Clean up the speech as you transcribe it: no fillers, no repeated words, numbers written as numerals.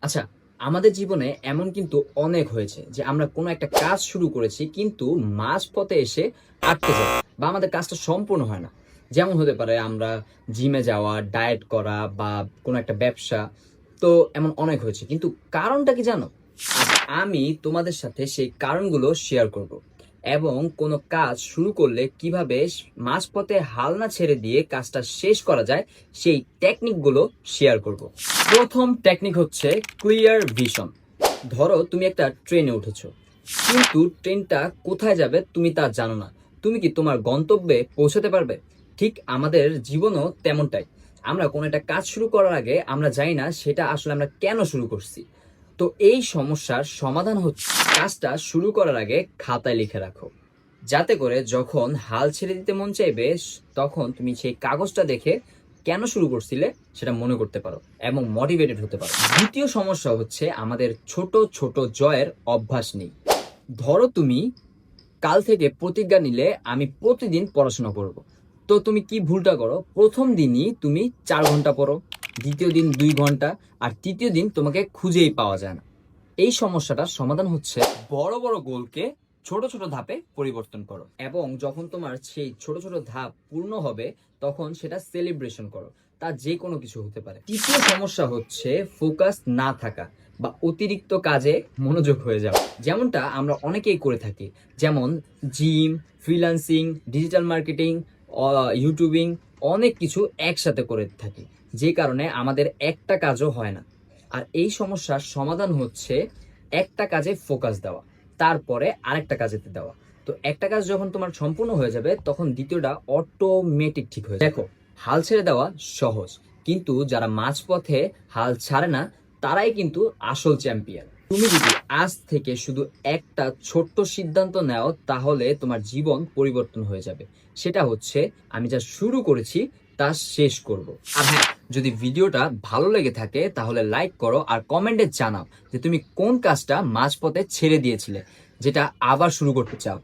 আচ্ছা, আমাদের জীবনে এমন কিন্তু অনেক হয়েছে যে আমরা কোনো একটা কাজ শুরু করেছি কিন্তু মাঝপথে এসে আটকে যায় বা আমাদের কাজটা সম্পূর্ণ হয় না। যেমন হতে পারে আমরা জিমে যাওয়া, ডায়েট করা বা কোনো একটা ব্যবসা। তো এমন অনেক হয়েছে। কিন্তু কারণটা কি জানো? আজ আমি তোমাদের সাথে সেই কারণগুলো শেয়ার করব। এবং কোনো কাজ শুরু করলে কিভাবে মাঝপথে হাল না ছেড়ে দিয়ে কাজটা শেষ করা যায় সেই টেকনিকগুলো শেয়ার করব। প্রথম টেকনিক হচ্ছে ক্লিয়ার ভিশন। ধরো তুমি একটা ট্রেনে উঠেছো, কিন্তু ট্রেনটা কোথায় যাবে তুমি তা জানো না। তুমি কি তোমার গন্তব্যে পৌঁছাতে পারবে? ঠিক আমাদের জীবনও তেমনটাই। আমরা কোনো একটা কাজ শুরু করার আগে আমরা জানি না সেটা আসলে আমরা কেন শুরু করছি। তো এই সমস্যার সমাধান হচ্ছে কাজটা শুরু করার আগে খাতায় লিখে রাখো, যাতে করে যখন হাল ছেড়ে দিতে মন চাইবে তখন তুমি সেই কাগজটা দেখে কেন শুরু করছিলে সেটা মনে করতে পারো এবং মোটিভেটেড হতে পারো। দ্বিতীয় সমস্যা হচ্ছে আমাদের ছোট ছোট জয়ের অভ্যাস নেই। ধরো তুমি কাল থেকে প্রতিজ্ঞা নিলে আমি প্রতিদিন পড়াশোনা করব। তো তুমি কি ভুলটা করো? প্রথম দিনই তুমি 4 ঘন্টা পড়ো, দ্বিতীয় দিন 2 ঘন্টা, আর তৃতীয় দিন তোমাকে খুঁজেই পাওয়া যায় না। এই সমস্যাটার সমাধান হচ্ছে বড় বড় গোলকে ছোট ছোট ধাপে পরিবর্তন করো, এবং যখন তোমার সেই ছোট ছোট ধাপ পূর্ণ হবে তখন সেটা সেলিব্রেশন করো। তা যে কোনো কিছু হতে পারে। তৃতীয় সমস্যা হচ্ছে ফোকাস না থাকা বা অতিরিক্ত কাজে মনোযোগ হয়ে যাওয়া, যেমনটা আমরা অনেকেই করে থাকি। যেমন gym, freelancing, digital marketing, YouTubing, অনেক কিছু একসাথে করে থাকি, যে কারণে আমাদের একটা কাজও হয় না। আর এই সমস্যার সমাধান হচ্ছে একটা কাজে ফোকাস দেওয়া, তারপরে আরেকটা কাজেতে দেওয়া। তো একটা কাজ যখন তোমার সম্পূর্ণ হয়ে যাবে তখন দ্বিতীয়টা অটোমেটিক ঠিক হয়ে যাবে। দেখো, হাল ছেড়ে দেওয়া সহজ, কিন্তু যারা মাঝপথে হাল ছাড়ে না তারাই কিন্তু আসল চ্যাম্পিয়ন। তুমি যদি আজ থেকে শুধু একটা ছোট্ট সিদ্ধান্ত নাও তাহলে তোমার জীবন পরিবর্তন হয়ে যাবে। সেটা হচ্ছে আমি যা শুরু করেছি তা শেষ করব। আর হ্যাঁ, যদি ভিডিওটা ভালো লেগে থাকে তাহলে লাইক করো আর কমেন্টে জানাও যে তুমি কোন কাজটা মাঝপথে ছেড়ে দিয়েছিলে, যেটা আবার শুরু করতে চাও।